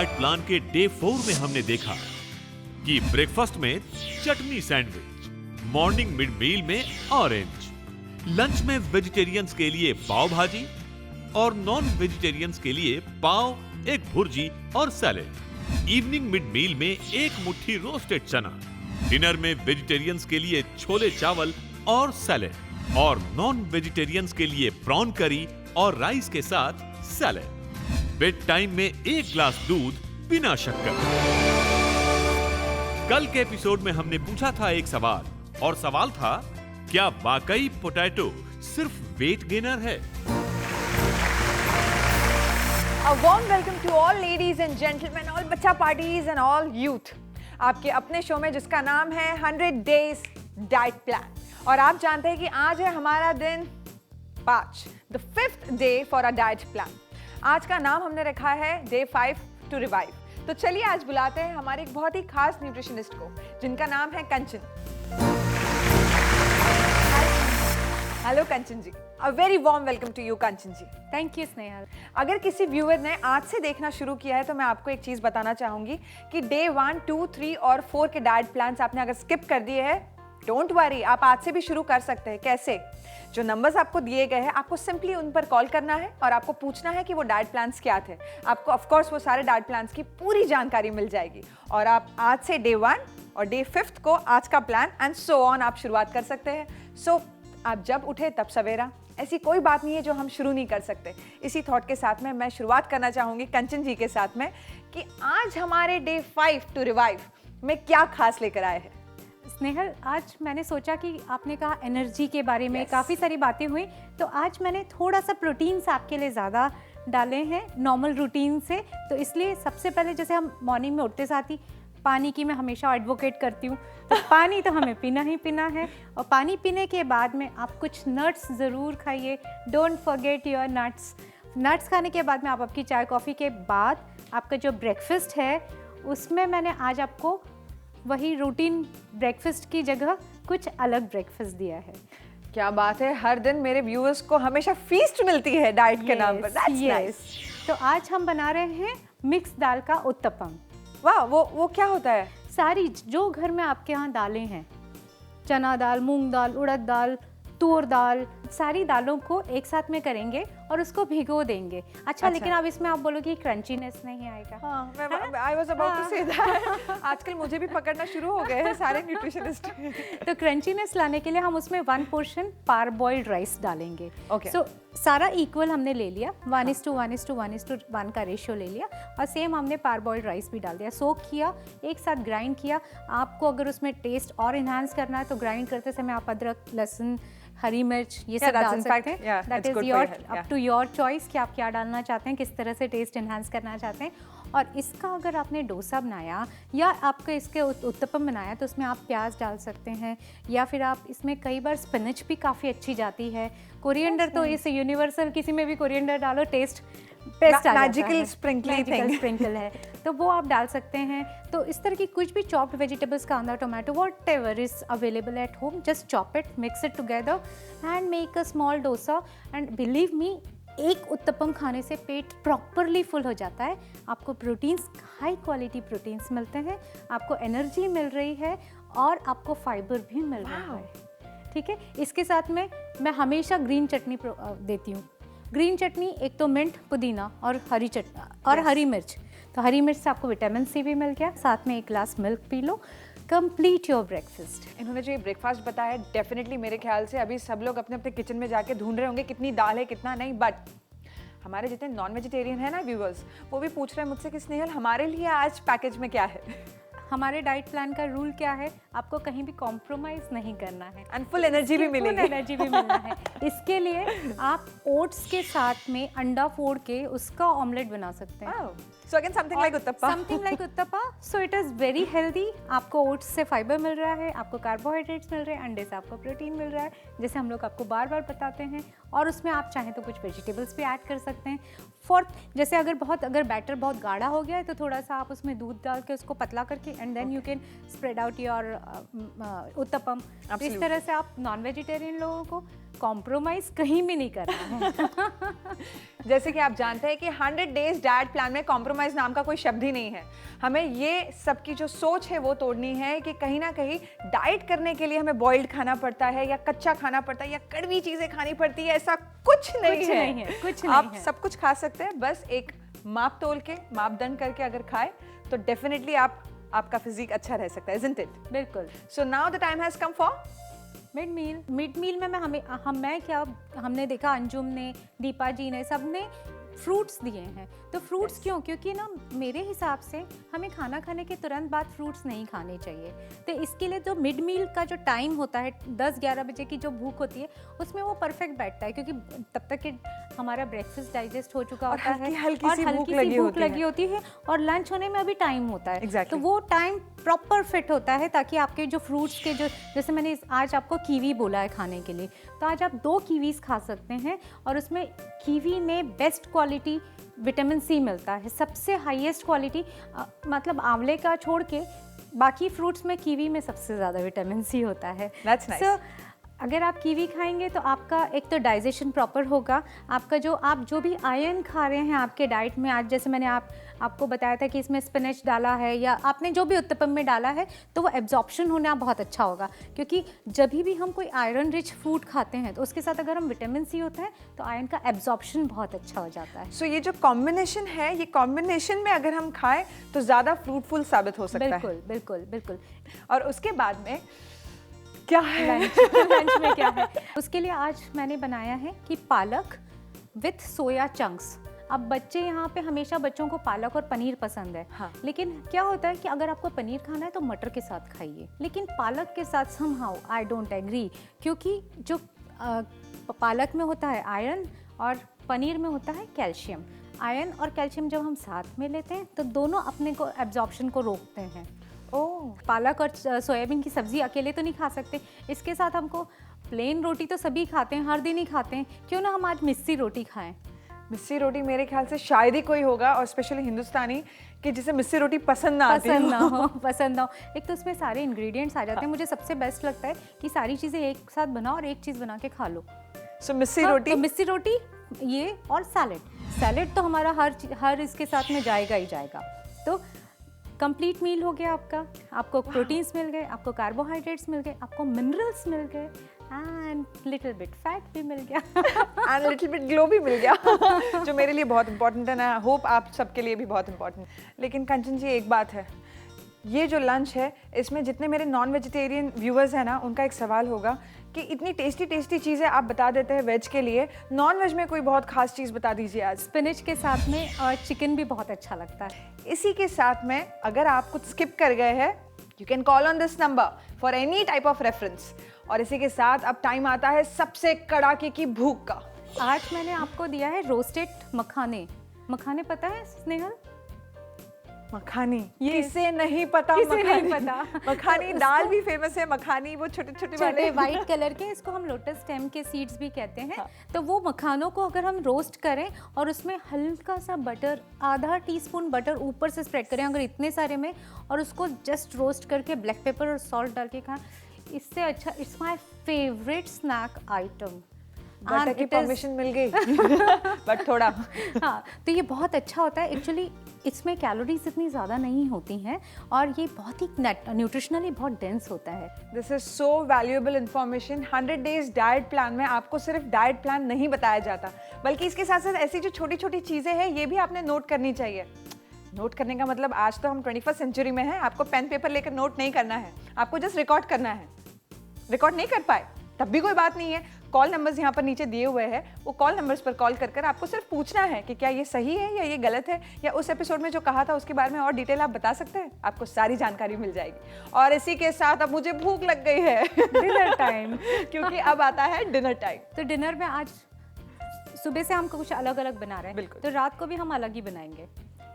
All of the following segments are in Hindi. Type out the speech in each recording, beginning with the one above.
डाइट प्लान के डे 4 में हमने देखा कि ब्रेकफास्ट में चटनी सैंडविच, मॉर्निंग मिड मील में ऑरेंज, लंच में वेजिटेरियंस के लिए पाव भाजी और नॉन वेजिटेरियंस के लिए पाव, एक भुर्जी और सैलेड, इवनिंग मिड मील में एक मुट्ठी रोस्टेड चना, डिनर में वेजिटेरियंस के लिए छोले चावल और सैलेड और नॉन वेजिटेरियंस के लिए प्रॉन करी और राइस के साथ सैलेड। बेड टाइम में एक ग्लास दूध बिना शक्कर। कल के एपिसोड में हमने पूछा था एक सवाल, और सवाल था, क्या वाकई पोटैटो सिर्फ वेट गेनर है? A warm welcome to all ladies and gentlemen, all बच्चा parties and all youth. आपके अपने शो में जिसका नाम है 100 Days Diet Plan. और आप जानते हैं कि आज है हमारा दिन 5, the 5th day for a diet plan. आज का नाम हमने रखा है Day 5 to Revive. तो चलिए आज बुलाते हैं हमारे एक बहुत ही खास न्यूट्रिशनिस्ट को, जिनका नाम है Kanchan. Hello Kanchan ji, a very warm welcome to you Kanchan ji. Thank you Snehal. अगर किसी व्यूअर ने आज से देखना शुरू किया है तो मैं आपको एक चीज़ बताना चाहूँगी कि डे 1, 2, 3 और 4 के डाइट प्लान्स आपने अगर स्किप कर दिए हैं, डोंट वरी, आप आज से भी शुरू कर सकते हैं। कैसे? जो नंबर्स आपको दिए गए हैं, आपको सिंपली उन पर कॉल करना है और आपको पूछना है कि वो डाइट प्लान्स क्या थे। आपको ऑफ कोर्स वो सारे डाइट प्लान्स की पूरी जानकारी मिल जाएगी और आप आज से डे 1 और डे 5 को आज का प्लान एंड सो ऑन आप शुरुआत कर सकते हैं। सो आप जब उठे तब सवेरा, ऐसी कोई बात नहीं है जो हम शुरू नहीं कर सकते। इसी थॉट के साथ में मैं शुरुआत करना चाहूँगी कंचन जी के साथ में कि आज हमारे डे 5 टू रिवाइव में क्या खास लेकर आए हैं। स्नेहल, आज मैंने सोचा कि आपने कहा एनर्जी के बारे में काफ़ी सारी बातें हुई, तो आज मैंने थोड़ा सा प्रोटीन्स आपके लिए ज़्यादा डाले हैं नॉर्मल रूटीन से। तो इसलिए सबसे पहले जैसे हम मॉर्निंग में उठते साथ ही पानी की मैं हमेशा एडवोकेट करती हूँ, तो पानी तो हमें पीना ही पीना है। और पानी पीने के बाद में आप कुछ नट्स ज़रूर खाइए, don't forget your nuts. Nuts खाने के बाद में आप आपकी चाय कॉफ़ी के बाद आपका जो ब्रेकफास्ट है उसमें मैंने आज आपको वही रूटीन ब्रेकफास्ट की जगह कुछ अलग ब्रेकफास्ट दिया है। क्या बात है, हर दिन मेरे व्यूअर्स को हमेशा फीस्ट मिलती है डाइट के नाम पर। That's nice. तो आज हम बना रहे हैं मिक्स दाल का उत्तपम। वाह, वो क्या होता है? सारी जो घर में आपके यहाँ दालें हैं, चना दाल, मूंग दाल, उड़द दाल, तूर दाल, सारी दालों को एक साथ में करेंगे और उसको भिगो देंगे। अच्छा। लेकिन अब इसमें आप बोलोगे क्रंचीनेस नहीं आएगा। हाँ, I was about to say that। आजकल मुझे भी पकड़ना शुरू हो गए हैं सारे न्यूट्रिशनिस्ट। तो क्रंचीनेस लाने के लिए हम उसमें 1 पोर्शन पार बॉइल्ड राइस डालेंगे। Okay। सो सारा इक्वल हमने ले लिया, 1:1:1:1 का रेशियो ले लिया और सेम हमने पार बॉइल्ड राइस भी डाल दिया, सोक किया, एक साथ ग्राइंड किया। आपको अगर उसमें टेस्ट और इन्हांस करना है तो ग्राइंड करते समय आप अदरक, लहसुन, हरी मिर्च ये सब डाल सकते हैं। That is your up to your choice कि आप क्या डालना चाहते हैं, किस तरह से टेस्ट एनहांस करना चाहते हैं। और इसका अगर आपने डोसा बनाया या आपके इसके उत्तपम बनाया तो उसमें आप प्याज डाल सकते हैं, या फिर आप इसमें कई बार स्पिनच भी काफ़ी अच्छी जाती है। कोरिएंडर तो इस यूनिवर्सल, किसी में भी कोरिएंडर डालो टेस्ट मैजिकल स्प्रिंकल है, तो वो आप डाल सकते हैं। तो इस तरह की कुछ भी चॉप्ड वेजिटेबल्स, कांदा, tomato, whatever is available at home, just chop it, mix it together and make a small dosa. And believe me, एक उत्तपम खाने से पेट प्रॉपरली फुल हो जाता है। आपको प्रोटीन्स, हाई क्वालिटी प्रोटीन्स मिलते हैं, आपको एनर्जी मिल रही है और आपको फाइबर भी मिल रहा है। ठीक है, इसके साथ में मैं हमेशा ग्रीन चटनी देती हूँ। ग्रीन चटनी एक तो मिंट, पुदीना और हरी चटनी और हरी मिर्च। तो हरी मिर्च से आपको विटामिन सी भी मिल गया, साथ में 1 glass milk P low, complete your breakfast. इन्होंने जो ये ब्रेकफास्ट बताया, डेफिनेटली मेरे ख्याल से अभी सब लोग अपने अपने किचन में जाके ढूंढ रहे होंगे कितनी दाल है कितना नहीं। बट हमारे जितने नॉन वेजिटेरियन है ना व्यूअर्स, वो भी पूछ रहे हैं मुझसे कि स्नेहल हमारे लिए आज पैकेज में क्या है। हमारे डाइट प्लान का रूल क्या है, आपको कहीं भी कॉम्प्रोमाइज नहीं करना है एंड फुल एनर्जी भी मिलेगी। फुल एनर्जी भी मिलना है। इसके लिए आप ओट्स के साथ में अंडा फोड़ के उसका ऑमलेट बना सकते हैं। So again something like uttapa. Something like uttapa. So it is very healthy। आपको ओट्स से फाइबर मिल रहा है, आपको कार्बोहाइड्रेट्स मिल रहे हैं, अंडे से आपको प्रोटीन मिल रहा है, जैसे हम लोग आपको बार बार बताते हैं। और उसमें आप चाहें तो कुछ वेजिटेबल्स भी ऐड कर सकते हैं। फोर्थ, जैसे अगर बैटर बहुत गाढ़ा हो गया है तो थोड़ा सा आप उसमें दूध डाल के उसको पतला करके and then you can spread out your uttapam. इस तरह से आप नॉन वेजिटेरियन लोगों को कॉम्प्रोमाइज कहीं भी नहीं करना है। जैसे कि आप जानते हैं कि 100 डेज डाइट प्लान में कॉम्प्रोमाइज नाम का कोई शब्द ही नहीं है। हमें ये सबकी जो सोच है वो तोड़नी है कि कहीं ना कहीं डाइट करने के लिए हमें बॉइल्ड खाना पड़ता है या कच्चा खाना पड़ता है या कड़वी चीजें खानी पड़ती है, ऐसा कुछ नहीं है। कुछ आप नहीं है। सब कुछ खा सकते हैं, बस एक माप तोल के मापदंड करके अगर खाए तो डेफिनेटली आपका फिजिक अच्छा रह सकता है, isn't it? बिल्कुल। So now the time has come for mid meal में हमने देखा, अंजुम ने, दीपा जी ने, सबने फ्रूट्स दिए हैं। तो फ्रूट्स क्यों? क्योंकि ना मेरे हिसाब से हमें खाना खाने के तुरंत बाद फ्रूट्स नहीं खाने चाहिए। तो इसके लिए जो मिड मील का जो टाइम होता है 10-11 बजे की जो भूख होती है उसमें वो परफेक्ट बैठता है, क्योंकि तब तक कि हमारा ब्रेकफास्ट डाइजेस्ट हो चुका होता है हल्की और सी हल्की सी भूख लगी होती है और लंच होने में अभी टाइम होता है। Exactly. तो वो टाइम प्रॉपर फिट होता है ताकि आपके जो फ्रूट्स के जो, जैसे मैंने आज आपको कीवी बोला है खाने के लिए, तो आज आप 2 कीवीज खा सकते हैं और उसमें कीवी में बेस्ट क्वालिटी विटामिन सी मिलता है, सबसे हाईएस्ट क्वालिटी। मतलब आंवले का छोड़ के बाकी फ्रूट्स में कीवी में सबसे ज़्यादा विटामिन सी होता है। That's nice. So, अगर आप कीवी खाएंगे तो आपका एक तो डाइजेशन प्रॉपर होगा, आपका आप जो भी आयरन खा रहे हैं आपके डाइट में, आज जैसे मैंने आपको बताया था कि इसमें स्पिनच डाला है या आपने जो भी उत्तपम में डाला है, तो वो एब्जॉर्प्शन होना बहुत अच्छा होगा। क्योंकि जब भी हम कोई आयरन रिच फूड खाते हैं तो उसके साथ अगर हम विटामिन सी होता है तो आयरन का एब्जॉर्प्शन बहुत अच्छा हो जाता है। सो ये जो कॉम्बिनेशन है, ये कॉम्बिनेशन में अगर हम खाएं तो ज़्यादा फ्रूटफुल साबित हो सकता है। बिल्कुल बिल्कुल बिल्कुल। और उसके बाद में क्या है? लंच में क्या है? उसके लिए आज मैंने बनाया है कि पालक विथ सोया चंक्स। अब बच्चे यहाँ पे हमेशा बच्चों को पालक और पनीर पसंद है। हाँ। लेकिन क्या होता है कि अगर आपको पनीर खाना है तो मटर के साथ खाइए, लेकिन पालक के साथ समहाउ आई डोंट एग्री, क्योंकि जो पालक में होता है आयरन और पनीर में होता है कैल्शियम। आयरन और कैल्शियम जब हम साथ में लेते हैं तो दोनों अपने को एब्जॉर्प्शन को रोकते हैं। पालक और सोयाबीन की सब्ज़ी अकेले तो नहीं खा सकते, इसके साथ हमको प्लेन रोटी तो सभी खाते हैं, हर दिन ही खाते हैं, क्यों ना हम आज मिस्सी रोटी खाएं। मिस्सी रोटी मेरे ख्याल से शायद ही कोई होगा, और स्पेशली हिंदुस्तानी, कि जिसे मिस्सी रोटी पसंद ना हो। एक तो उसमें सारे इंग्रेडिएंट्स आ जाते हैं। मुझे सबसे बेस्ट लगता है कि सारी चीज़ें एक साथ बनाओ और एक चीज़ बना के खा लो। सो मिस्सी रोटी, तो मिस्सी रोटी ये, और सैलेड तो हमारा हर इसके साथ में जाएगा ही जाएगा। तो कंप्लीट मील हो गया आपका, आपको प्रोटीन्स मिल गए, आपको कार्बोहाइड्रेट्स मिल गए, आपको मिनरल्स मिल गए एंड लिटिल बिट फैट भी मिल गया एंड लिटिल बिट ग्लो भी मिल गया जो मेरे लिए बहुत इंपॉर्टेंट है ना, होप आप सबके लिए भी बहुत इंपॉर्टेंट। लेकिन कंचन जी, एक बात है, ये जो लंच है इसमें जितने मेरे नॉन वेजिटेरियन व्यूअर्स हैं ना, उनका एक सवाल होगा कि इतनी टेस्टी चीज़ें आप बता देते हैं वेज के लिए, नॉन वेज में कोई बहुत खास चीज़ बता दीजिए आज। स्पिनच के साथ में और चिकन भी बहुत अच्छा लगता है। इसी के साथ में अगर आप कुछ स्किप कर गए हैं, you can call on this number for any type of reference. और इसी के साथ अब टाइम आता है सबसे कड़ाके की भूख का। आज मैंने आपको दिया है रोस्टेड मखाने। मखाने पता है स्नेहल? मखानी, किसे नहीं पता? किसे नहीं पता? मखानी दाल भी फेमस है, मखानी वो छोटे वाले वाइट कलर के, इसको हम लोटस स्टेम के सीड्स भी कहते हैं। हाँ। तो वो मखानों को अगर हम रोस्ट करें और उसमें हल्का सा बटर, आधा टीस्पून बटर ऊपर से स्प्रेड करें अगर इतने सारे में, और उसको जस्ट रोस्ट करके ब्लैक पेपर और सॉल्ट डाल के खाएं, इससे अच्छा, it's my favourite snack item. Butter की परमिशन मिल गई बट थोड़ा हाँ, तो ये बहुत अच्छा होता है। एक्चुअली इसमें कैलोरीज इतनी ज़्यादा नहीं होती हैं और ये बहुत ही न्यूट्रिशनली बहुत डेंस होता है। This is so valuable information. 100 days diet plan में आपको सिर्फ डाइट प्लान नहीं बताया जाता, बल्कि इसके साथ साथ ऐसी जो छोटी छोटी चीज़ें हैं ये भी आपने नोट करनी चाहिए। नोट करने का मतलब, आज तो हम 21st सेंचुरी में हैं, आपको पेन पेपर लेकर नोट नहीं करना है, आपको जस्ट रिकॉर्ड करना है। रिकॉर्ड नहीं कर पाए तब भी कोई बात नहीं है, कॉल नंबर्स यहाँ पर नीचे दिए हुए हैं, वो कॉल नंबर्स पर कॉल कर आपको सिर्फ पूछना है कि क्या ये सही है या ये गलत है, या उस एपिसोड में जो कहा था उसके बारे में और डिटेल आप बता सकते हैं, आपको सारी जानकारी मिल जाएगी। और इसी के साथ अब मुझे भूख लग गई है डिनर टाइम क्योंकि अब आता है डिनर टाइम। तो डिनर में आज सुबह से हम कुछ अलग अलग बना रहे हैं, बिल्कुल। तो रात को भी हम अलग ही बनाएंगे।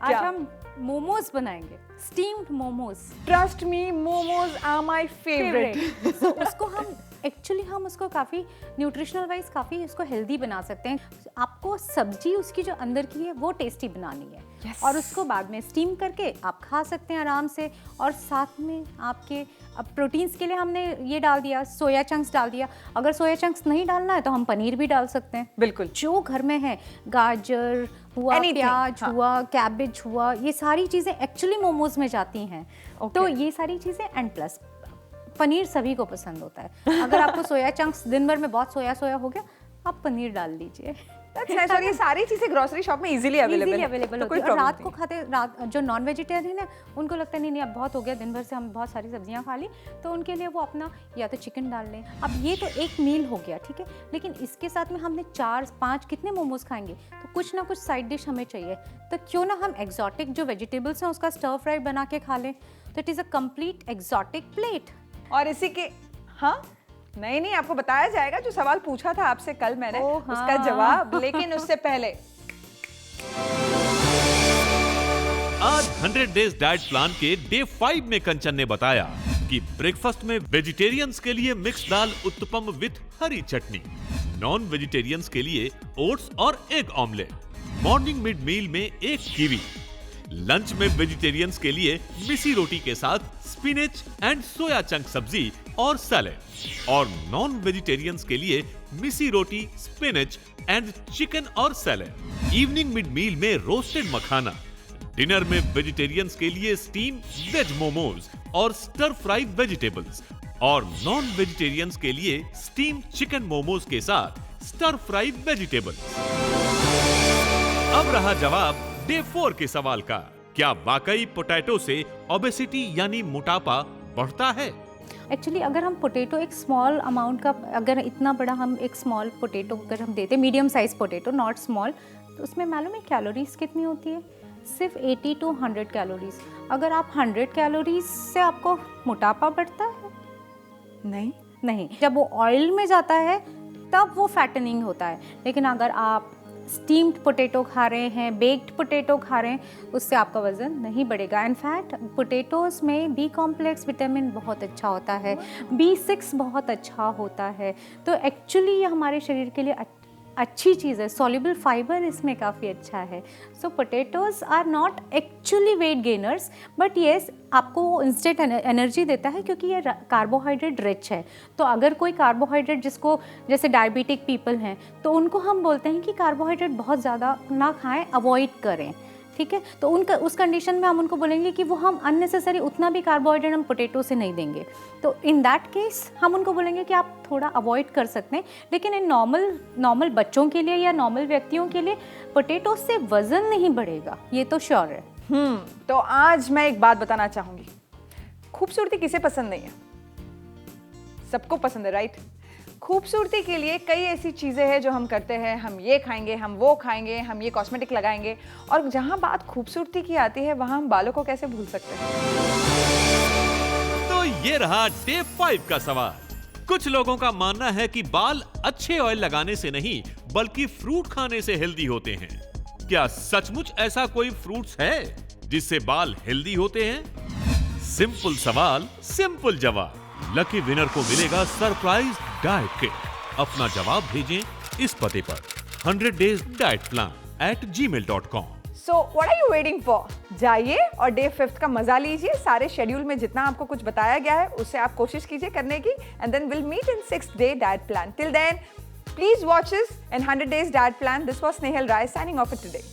आज हम मोमोज बनाएंगे, steamed momos. Trust me, momos are my favourite. तो उसको हम एक्चुअली हम उसको काफ़ी न्यूट्रिशनल वाइज काफ़ी उसको हेल्दी बना सकते हैं। आपको सब्जी उसकी जो अंदर की है वो टेस्टी बनानी है। Yes. और उसको बाद में स्टीम करके आप खा सकते हैं आराम से। और साथ में आपके अब प्रोटीन्स के लिए हमने ये डाल दिया, सोया चंक्स डाल दिया। अगर सोया चंक्स नहीं डालना है तो हम पनीर भी डाल सकते हैं। बिल्कुल। जो घर में है, गाजर हुआ, Anything, प्याज हाँ। हुआ, कैबेज हुआ, ये सारी चीज़ें एक्चुअली मोमोज में जाती हैं। Okay. तो ये सारी चीज़ें एंड प्लस पनीर सभी को पसंद होता है। अगर आपको सोया चंक्स दिन भर में बहुत सोया हो गया, आप पनीर डाल लीजिए। That's nice. और ये सारी चीजें ग्रोसरी शॉप में इजीली अवेलेबल अवेलेबल तो होती कोई है। और रात प्रॉब्लम को खाते रात जो नॉन वेजिटेरियन है उनको लगता है नहीं अब बहुत हो गया, दिन भर से हम बहुत सारी सब्जियां खा ली, तो उनके लिए वो अपना या तो चिकन डाल लें। अब ये तो एक मील हो गया, ठीक है, लेकिन इसके साथ में हमने 4-5 कितने मोमोज खाएंगे, तो कुछ ना कुछ साइड डिश हमें चाहिए। तो क्यों ना हम एक्सोटिक जो वेजिटेबल्स हैं उसका स्टर फ्राई बना के खा लें। तो it is a complete exotic plate. और इसी के हाँ नहीं आपको बताया जाएगा जो सवाल पूछा था आपसे कल मैंने उसका हाँ। जवाब, लेकिन उससे पहले आज 100 डेज डाइट प्लान के डे 5 में कंचन ने बताया कि ब्रेकफास्ट में वेजिटेरियंस के लिए mix dal uttapam with Hari chutney, non vegetarians के लिए ओट्स और egg omelette, morning mid meal में एक कीवी, लंच में वेजिटेरियंस के लिए मिसी रोटी के साथ स्पिनच एंड सोया चंक सब्जी और सैलेड, और नॉन वेजिटेरियंस के लिए मिसी रोटी, स्पिनच एंड चिकन और सैलेड। इवनिंग मिड मील में रोस्टेड मखाना, डिनर में वेजिटेरियंस के लिए स्टीम वेज मोमोज और स्टर फ्राइड वेजिटेबल्स, और नॉन वेजिटेरियंस के लिए स्टीम चिकन मोमोज के साथ स्टर फ्राइड वेजिटेबल्स। अब रहा जवाब डे 4 के सवाल का, क्या वाकई पोटैटो से ओबेसिटी यानी मोटापा बढ़ता है? एक्चुअली अगर हम पोटैटो एक स्मॉल अमाउंट का, अगर इतना बड़ा हम एक स्मॉल पोटैटो अगर हम देते, medium size potato not small, तो उसमें मालूम है कैलोरीज कितनी होती है? सिर्फ 80 to 100 कैलोरीज। अगर आप 100 कैलोरीज से आपको मोटापा बढ़ता है? नहीं, जब वो ऑयल में जाता है तब वो फैटनिंग होता है। लेकिन अगर आप स्टीम्ड पोटैटो खा रहे हैं, बेक्ड पोटैटो खा रहे हैं, उससे आपका वज़न नहीं बढ़ेगा। इनफैक्ट पोटैटोज़ में बी कॉम्प्लेक्स विटामिन बहुत अच्छा होता है, B6 बहुत अच्छा होता है। तो एक्चुअली ये हमारे शरीर के लिए अच्छी चीज़ है। सॉल्युबल फाइबर इसमें काफ़ी अच्छा है। So potatoes are not actually weight gainers, but yes आपको वो इंस्टेंट एनर्जी देता है क्योंकि ये कार्बोहाइड्रेट रिच है। तो अगर कोई कार्बोहाइड्रेट जिसको, जैसे डायबिटिक पीपल हैं, तो उनको हम बोलते हैं कि कार्बोहाइड्रेट बहुत ज़्यादा ना खाएं, अवॉइड करें, ठीक है। तो उनका उस कंडीशन में हम उनको बोलेंगे कि वो हम अननेसेसरी उतना भी कार्बोहाइड्रेट हम पोटैटो से नहीं देंगे। तो इन दैट केस हम उनको बोलेंगे कि आप थोड़ा अवॉइड कर सकते हैं। लेकिन इन नॉर्मल बच्चों के लिए या नॉर्मल व्यक्तियों के लिए पोटैटो से वज़न नहीं बढ़ेगा, ये तो श्योर है। तो आज मैं एक बात बताना चाहूंगी, खूबसूरती किसे पसंद नहीं है? सबको पसंद है, राइट? खूबसूरती के लिए कई ऐसी चीज़ें हैं जो हम करते हैं, हम ये खाएंगे, हम वो खाएंगे, हम ये कॉस्मेटिक लगाएंगे, और जहां बात खूबसूरती की आती है वहां हम बालों को कैसे भूल सकते हैं? तो ये रहा डे 5 का सवाल। कुछ लोगों का मानना है कि बाल अच्छे ऑयल लगाने से नहीं बल्कि फ्रूट खाने से हेल्दी होते हैं। क्या सचमुच ऐसा कोई फ्रूट्स है जिससे बाल हेल्दी होते हैं? सिंपल सवाल, सिंपल जवाब। लकी विनर को मिलेगा सरप्राइज डाइट किट। अपना जवाब भेजें इस पते पर 100 days diet plan @gmail.com। So what are you waiting for? जाइए और डे 5 का मजा लीजिए। सारे शेड्यूल में जितना आपको कुछ बताया गया है उससे आप कोशिश कीजिए करने की, and then we'll meet in 6th day diet plan. Till then, please watch us in 100 days diet plan. This was Snehal Rai signing off for today.